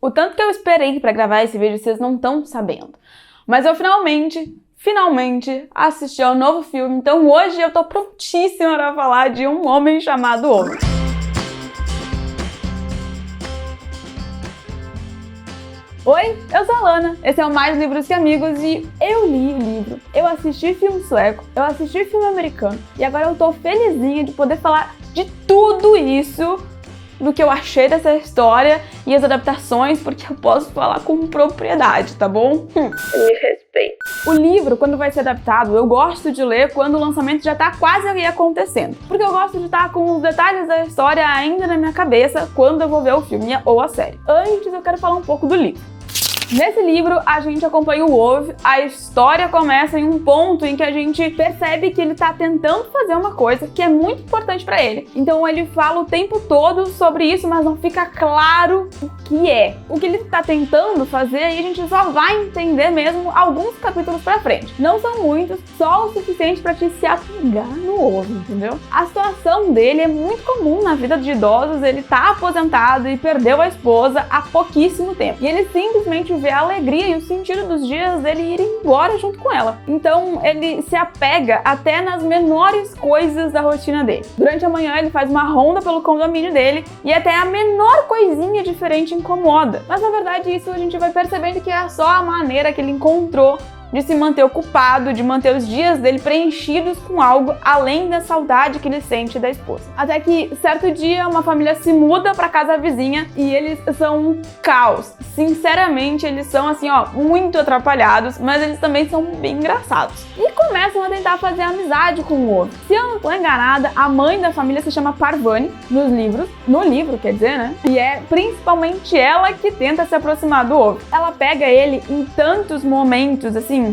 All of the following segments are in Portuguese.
O tanto que eu esperei pra gravar esse vídeo, vocês não estão sabendo. Mas eu finalmente assisti ao novo filme, então hoje eu tô prontíssima pra falar de Um Homem Chamado Ove. Oi, eu sou a Lana, esse é o Mais Livros que Amigos e eu li o livro, eu assisti filme sueco, eu assisti filme americano e agora eu tô felizinha de poder falar de tudo isso, do que eu achei dessa história e as adaptações, porque eu posso falar com propriedade, tá bom? Me respeita. O livro, quando vai ser adaptado, eu gosto de ler quando o lançamento já tá quase ali acontecendo, porque eu gosto de estar com os detalhes da história ainda na minha cabeça quando eu vou ver o filme ou a série. Antes, eu quero falar um pouco do livro. Nesse livro, a gente acompanha o Ove, a história começa em um ponto em que a gente percebe que ele tá tentando fazer uma coisa que é muito importante pra ele. Então ele fala o tempo todo sobre isso, mas não fica claro o que é. O que ele tá tentando fazer, e a gente só vai entender mesmo alguns capítulos pra frente. Não são muitos, só o suficiente pra te se apegar no Ove, entendeu? A situação dele é muito comum na vida de idosos, ele tá aposentado e perdeu a esposa há pouquíssimo tempo. E ele simplesmente vê a alegria e o sentido dos dias dele irem embora junto com ela. Então ele se apega até nas menores coisas da rotina dele. Durante a manhã ele faz uma ronda pelo condomínio dele e até a menor coisinha diferente incomoda. Mas na verdade isso a gente vai percebendo que é só a maneira que ele encontrou de se manter ocupado, de manter os dias dele preenchidos com algo além da saudade que ele sente da esposa. Até que, certo dia, uma família se muda pra casa vizinha e eles são um caos. Sinceramente, eles são, assim, ó, muito atrapalhados, mas eles também são bem engraçados. E começam a tentar fazer amizade com o Ove. Se eu não tô enganada, a mãe da família se chama Parvani no livro, quer dizer, né? E é principalmente ela que tenta se aproximar do Ove. Ela pega ele em tantos momentos, assim,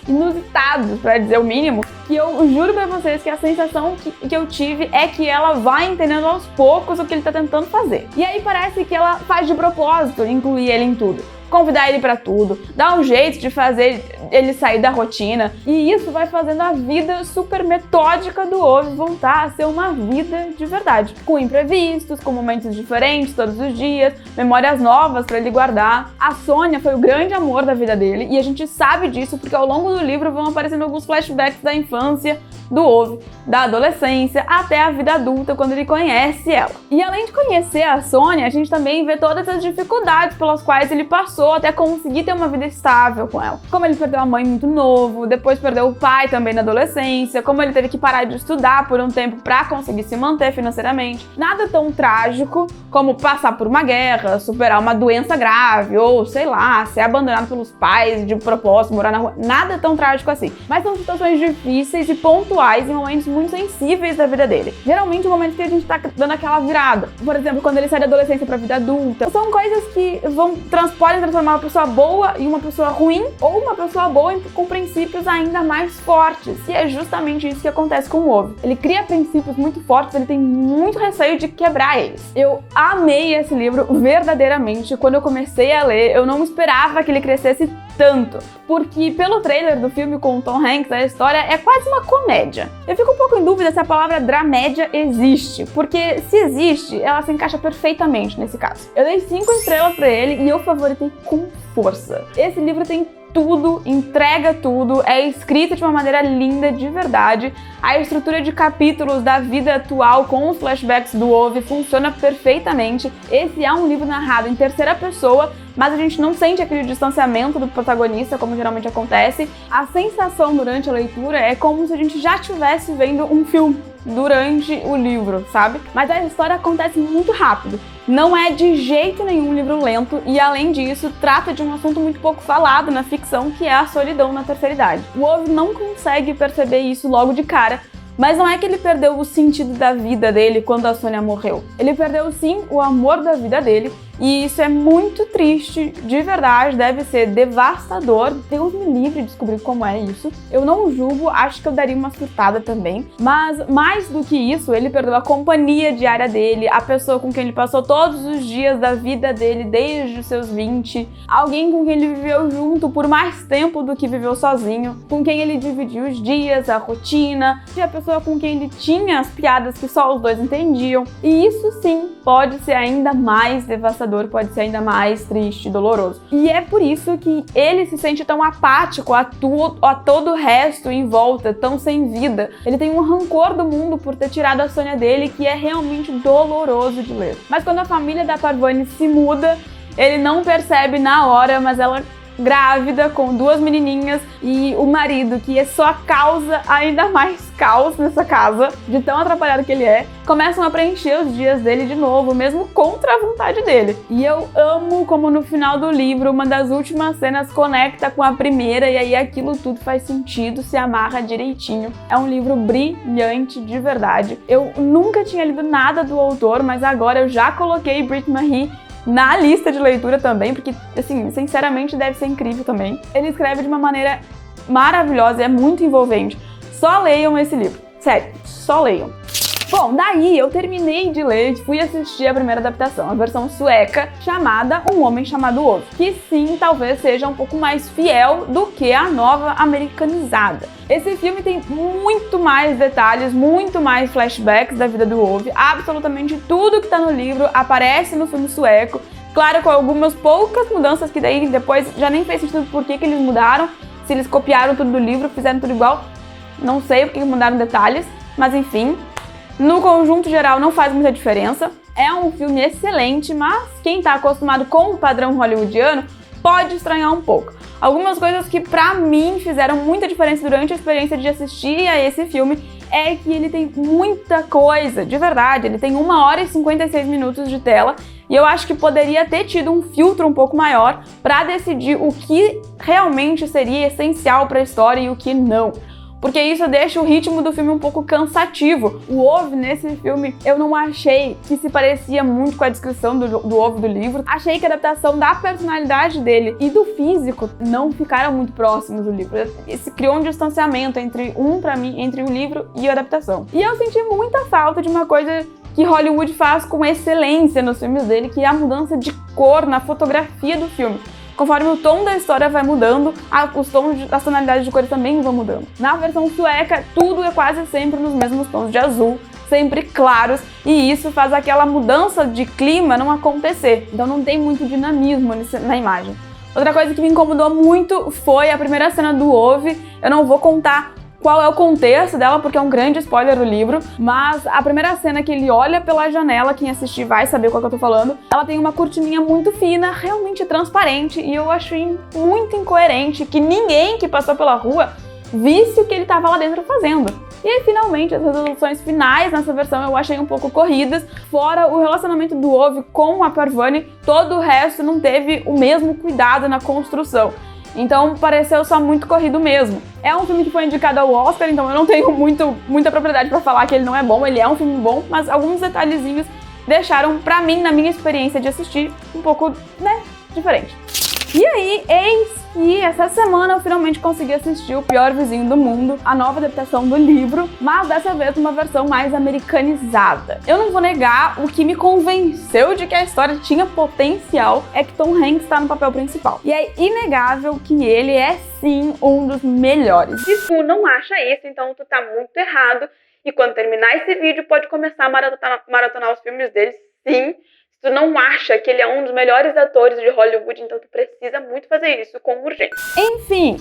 inusitados, pra dizer o mínimo, que eu juro pra vocês que a sensação que eu tive é que ela vai entendendo aos poucos o que ele tá tentando fazer. E aí parece que ela faz de propósito incluir ele em tudo. Convidar ele pra tudo, dar um jeito de fazer ele sair da rotina, e isso vai fazendo a vida super metódica do Ove voltar a ser uma vida de verdade, com imprevistos, com momentos diferentes todos os dias, memórias novas pra ele guardar. A Sônia foi o grande amor da vida dele, e a gente sabe disso porque ao longo do livro vão aparecendo alguns flashbacks da infância do Ove, da adolescência até a vida adulta, quando ele conhece ela. E além de conhecer a Sônia, a gente também vê todas as dificuldades pelas quais ele passou até conseguir ter uma vida estável com ela. Como ele perdeu a mãe muito novo, depois perdeu o pai também na adolescência, como ele teve que parar de estudar por um tempo pra conseguir se manter financeiramente. Nada tão trágico como passar por uma guerra, superar uma doença grave, ou sei lá, ser abandonado pelos pais de propósito, morar na rua. Nada tão trágico assim. Mas são situações difíceis e pontuais em momentos muito sensíveis da vida dele. Geralmente, momentos que a gente tá dando aquela virada. Por exemplo, quando ele sai da adolescência pra vida adulta. São coisas que podem transformar uma pessoa boa em uma pessoa ruim, ou uma pessoa boa com princípios ainda mais fortes. E é justamente isso que acontece com o Ove. Ele cria princípios muito fortes, ele tem muito receio de quebrar eles. Eu amei esse livro verdadeiramente. Quando eu comecei a ler, eu não esperava que ele crescesse tanto, porque pelo trailer do filme com o Tom Hanks, a história é quase uma comédia. Eu fico um pouco em dúvida se a palavra dramédia existe, porque se existe, ela se encaixa perfeitamente nesse caso. Eu dei 5 estrelas pra ele e eu favoritei com força. Esse livro tem tudo, entrega tudo, é escrito de uma maneira linda de verdade. A estrutura de capítulos da vida atual com os flashbacks do Ove funciona perfeitamente. Esse é um livro narrado em terceira pessoa, mas a gente não sente aquele distanciamento do protagonista, como geralmente acontece. A sensação durante a leitura é como se a gente já estivesse vendo um filme durante o livro, sabe? Mas a história acontece muito rápido. Não é de jeito nenhum um livro lento e, além disso, trata de um assunto muito pouco falado na ficção, que é a solidão na terceira idade. O Ove não consegue perceber isso logo de cara, mas não é que ele perdeu o sentido da vida dele quando a Sônia morreu. Ele perdeu, sim, o amor da vida dele, e isso é muito triste, de verdade, deve ser devastador. Deus me livre de descobrir como é isso. Eu não julgo, acho que eu daria uma surtada também. Mas, mais do que isso, ele perdeu a companhia diária dele, a pessoa com quem ele passou todos os dias da vida dele desde os seus 20, alguém com quem ele viveu junto por mais tempo do que viveu sozinho, com quem ele dividiu os dias, a rotina, e a pessoa com quem ele tinha as piadas que só os dois entendiam. E isso sim pode ser ainda mais devastador caçador pode ser ainda mais triste e doloroso. E é por isso que ele se sente tão apático a todo o resto em volta, tão sem vida. Ele tem um rancor do mundo por ter tirado a Sônia dele, que é realmente doloroso de ler. Mas quando a família da Parvati se muda, ele não percebe na hora, mas ela grávida com 2 menininhas e o marido, que só causa ainda mais caos nessa casa, de tão atrapalhado que ele é, começam a preencher os dias dele de novo, mesmo contra a vontade dele. E eu amo como no final do livro, uma das últimas cenas conecta com a primeira e aí aquilo tudo faz sentido, se amarra direitinho. É um livro brilhante de verdade. Eu nunca tinha lido nada do autor, mas agora eu já coloquei Brit Marie na lista de leitura também, porque, assim, sinceramente deve ser incrível também. Ele escreve de uma maneira maravilhosa, é muito envolvente. Só leiam esse livro. Sério, só leiam. Bom, daí eu terminei de ler e fui assistir a primeira adaptação, a versão sueca, chamada Um Homem Chamado Ove, que sim, talvez seja um pouco mais fiel do que a nova americanizada. Esse filme tem muito mais detalhes, muito mais flashbacks da vida do Ove, absolutamente tudo que tá no livro aparece no filme sueco, claro, com algumas poucas mudanças que daí depois já nem fez sentido por que eles mudaram, se eles copiaram tudo do livro, fizeram tudo igual, não sei porque mudaram detalhes, mas enfim. No conjunto geral não faz muita diferença, é um filme excelente, mas quem tá acostumado com o padrão hollywoodiano pode estranhar um pouco. Algumas coisas que pra mim fizeram muita diferença durante a experiência de assistir a esse filme é que ele tem muita coisa, de verdade, ele tem 1 hora e 56 minutos de tela e eu acho que poderia ter tido um filtro um pouco maior pra decidir o que realmente seria essencial pra história e o que não. Porque isso deixa o ritmo do filme um pouco cansativo. O Ove nesse filme eu não achei que se parecia muito com a descrição do Ove do livro. Achei que a adaptação da personalidade dele e do físico não ficaram muito próximos do livro. Se criou um distanciamento entre entre o livro e a adaptação. E eu senti muita falta de uma coisa que Hollywood faz com excelência nos filmes dele, que é a mudança de cor na fotografia do filme. Conforme o tom da história vai mudando, os tons das tonalidades de cores também vão mudando. Na versão sueca, tudo é quase sempre nos mesmos tons de azul, sempre claros, e isso faz aquela mudança de clima não acontecer. Então não tem muito dinamismo na imagem. Outra coisa que me incomodou muito foi a primeira cena do Ove. Eu não vou contar qual é o contexto dela, porque é um grande spoiler do livro, mas a primeira cena que ele olha pela janela, quem assistir vai saber qual que eu tô falando, ela tem uma cortininha muito fina, realmente transparente, e eu achei muito incoerente que ninguém que passou pela rua visse o que ele tava lá dentro fazendo. E aí, finalmente, as resoluções finais nessa versão eu achei um pouco corridas, fora o relacionamento do Ove com a Parvati, todo o resto não teve o mesmo cuidado na construção. Então pareceu só muito corrido mesmo. É um filme que foi indicado ao Oscar, então eu não tenho muita propriedade pra falar que ele não é bom, ele é um filme bom, mas alguns detalhezinhos deixaram pra mim, na minha experiência de assistir, um pouco, diferente. E aí, eis que essa semana eu finalmente consegui assistir O Pior Vizinho do Mundo, a nova adaptação do livro, mas dessa vez uma versão mais americanizada. Eu não vou negar, o que me convenceu de que a história tinha potencial é que Tom Hanks está no papel principal. E é inegável que ele é sim um dos melhores. Se tu não acha isso, então tu tá muito errado, e quando terminar esse vídeo pode começar a maratonar os filmes dele, sim. Se tu não acha que ele é um dos melhores atores de Hollywood, então tu precisa muito fazer isso com urgência. Enfim,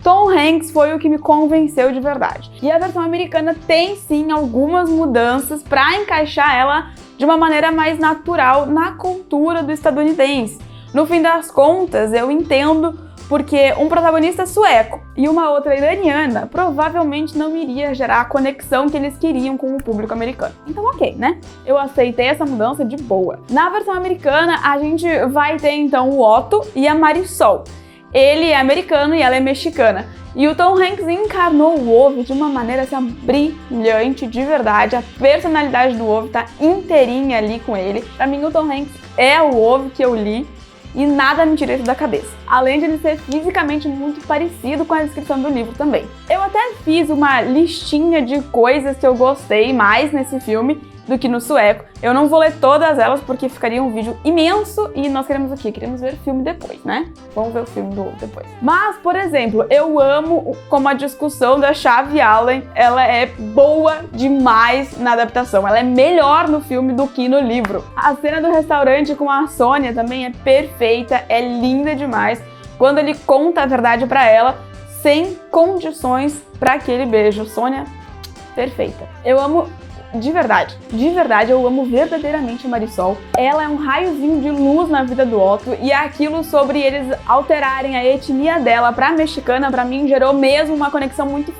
Tom Hanks foi o que me convenceu de verdade. E a versão americana tem sim algumas mudanças para encaixar ela de uma maneira mais natural na cultura do estadunidense. No fim das contas, eu entendo porque um protagonista sueco e uma outra iraniana provavelmente não iria gerar a conexão que eles queriam com o público americano. Então ok, né? Eu aceitei essa mudança de boa. Na versão americana, a gente vai ter então o Otto e a Marisol. Ele é americano e ela é mexicana. E o Tom Hanks encarnou o Ove de uma maneira assim, brilhante, de verdade. A personalidade do Ove tá inteirinha ali com ele. Pra mim, o Tom Hanks é o Ove que eu li. E nada me tira isso da cabeça. Além de ele ser fisicamente muito parecido com a descrição do livro também. Eu até fiz uma listinha de coisas que eu gostei mais nesse filme do que no sueco. Eu não vou ler todas elas porque ficaria um vídeo imenso e nós queremos o quê? Queremos ver o filme depois, né? Vamos ver o filme do depois. Mas, por exemplo, eu amo como a discussão da Chave Allen, ela é boa demais na adaptação. Ela é melhor no filme do que no livro. A cena do restaurante com a Sônia também é perfeita, é linda demais. Quando ele conta a verdade pra ela, sem condições pra aquele beijo. Sônia, perfeita. Eu amo de verdade, eu amo verdadeiramente a Marisol. Ela é um raiozinho de luz na vida do Otto e aquilo sobre eles alterarem a etnia dela pra mexicana, pra mim, gerou mesmo uma conexão muito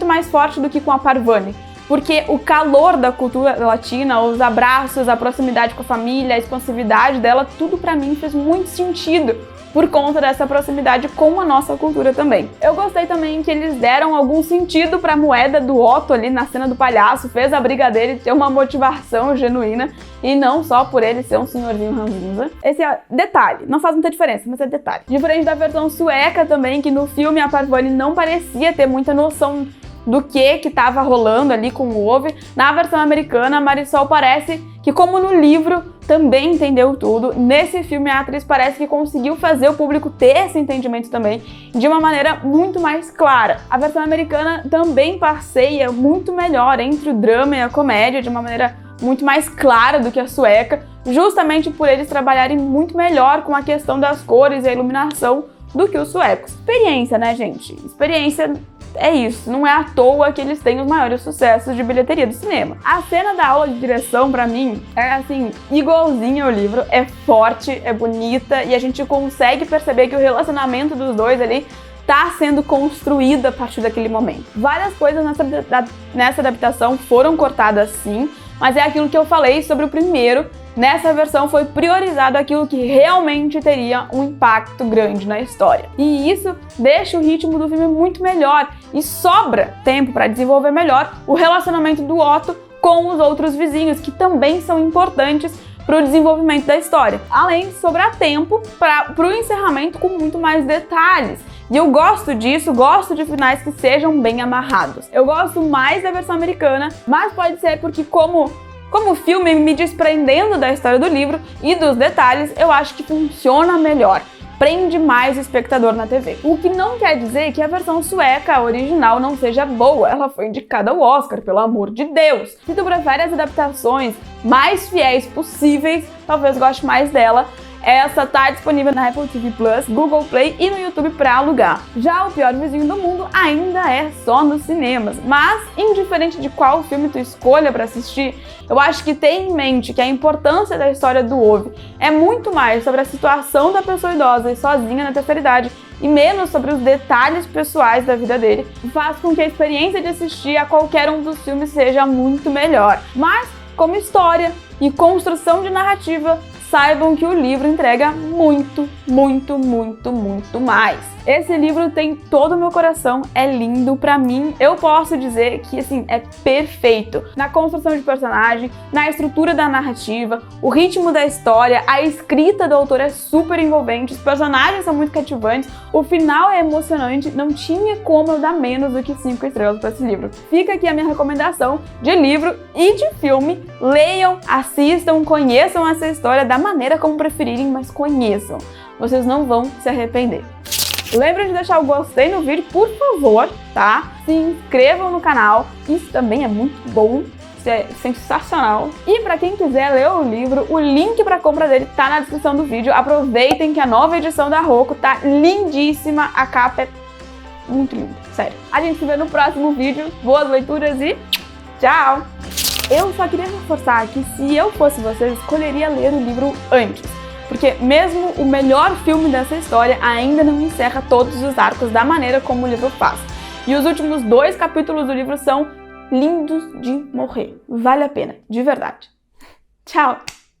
mais forte do que com a Parvati. Porque o calor da cultura latina, os abraços, a proximidade com a família, a expansividade dela, tudo pra mim fez muito sentido por conta dessa proximidade com a nossa cultura também. Eu gostei também que eles deram algum sentido pra moeda do Otto ali na cena do palhaço, fez a briga dele ter uma motivação genuína e não só por ele ser um senhorzinho ranzinza. Esse é detalhe, não faz muita diferença, mas é detalhe. Diferente da versão sueca também, que no filme a Parvati não parecia ter muita noção do que estava rolando ali com o Ove. Na versão americana, a Marisol parece que, como no livro, também entendeu tudo. Nesse filme, a atriz parece que conseguiu fazer o público ter esse entendimento também de uma maneira muito mais clara. A versão americana também passeia muito melhor entre o drama e a comédia, de uma maneira muito mais clara do que a sueca, justamente por eles trabalharem muito melhor com a questão das cores e a iluminação do que os suecos. Experiência, né, gente? Experiência é isso, não é à toa que eles têm os maiores sucessos de bilheteria do cinema. A cena da aula de direção, pra mim, é assim, igualzinha ao livro, é forte, é bonita e a gente consegue perceber que o relacionamento dos dois ali tá sendo construído a partir daquele momento. Várias coisas nessa adaptação foram cortadas sim, mas é aquilo que eu falei sobre o primeiro. Nessa versão foi priorizado aquilo que realmente teria um impacto grande na história. E isso deixa o ritmo do filme muito melhor e sobra tempo para desenvolver melhor o relacionamento do Otto com os outros vizinhos, que também são importantes para o desenvolvimento da história. Além de sobrar tempo para o encerramento com muito mais detalhes. E eu gosto disso, gosto de finais que sejam bem amarrados. Eu gosto mais da versão americana, mas pode ser porque como filme, me desprendendo da história do livro e dos detalhes, eu acho que funciona melhor. Prende mais o espectador na TV. O que não quer dizer que a versão sueca original não seja boa. Ela foi indicada ao Oscar, pelo amor de Deus. Se tu prefere as adaptações mais fiéis possíveis, talvez goste mais dela. Essa tá disponível na Apple TV+, Google Play e no YouTube pra alugar. Já O Pior Vizinho do Mundo ainda é só nos cinemas, mas indiferente de qual filme tu escolha pra assistir, eu acho que ter em mente que a importância da história do Ove é muito mais sobre a situação da pessoa idosa e sozinha na terceira idade e menos sobre os detalhes pessoais da vida dele, faz com que a experiência de assistir a qualquer um dos filmes seja muito melhor. Mas, como história e construção de narrativa, saibam que o livro entrega muito, muito, muito, muito mais. Esse livro tem todo o meu coração, é lindo pra mim. Eu posso dizer que, assim, é perfeito. Na construção de personagem, na estrutura da narrativa, o ritmo da história, a escrita do autor é super envolvente, os personagens são muito cativantes, o final é emocionante, não tinha como eu dar menos do que 5 estrelas pra esse livro. Fica aqui a minha recomendação de livro e de filme. Leiam, assistam, conheçam essa história da maneira como preferirem, mas conheçam. Vocês não vão se arrepender. Lembra de deixar o gostei no vídeo, por favor, tá? Se inscrevam no canal, isso também é muito bom, isso é sensacional. E pra quem quiser ler o livro, o link pra compra dele tá na descrição do vídeo. Aproveitem que a nova edição da Roku tá lindíssima, a capa é muito linda, sério. A gente se vê no próximo vídeo, boas leituras e tchau! Eu só queria reforçar que se eu fosse você, eu escolheria ler o livro antes. Porque mesmo o melhor filme dessa história ainda não encerra todos os arcos da maneira como o livro faz. E os últimos 2 capítulos do livro são lindos de morrer. Vale a pena, de verdade. Tchau!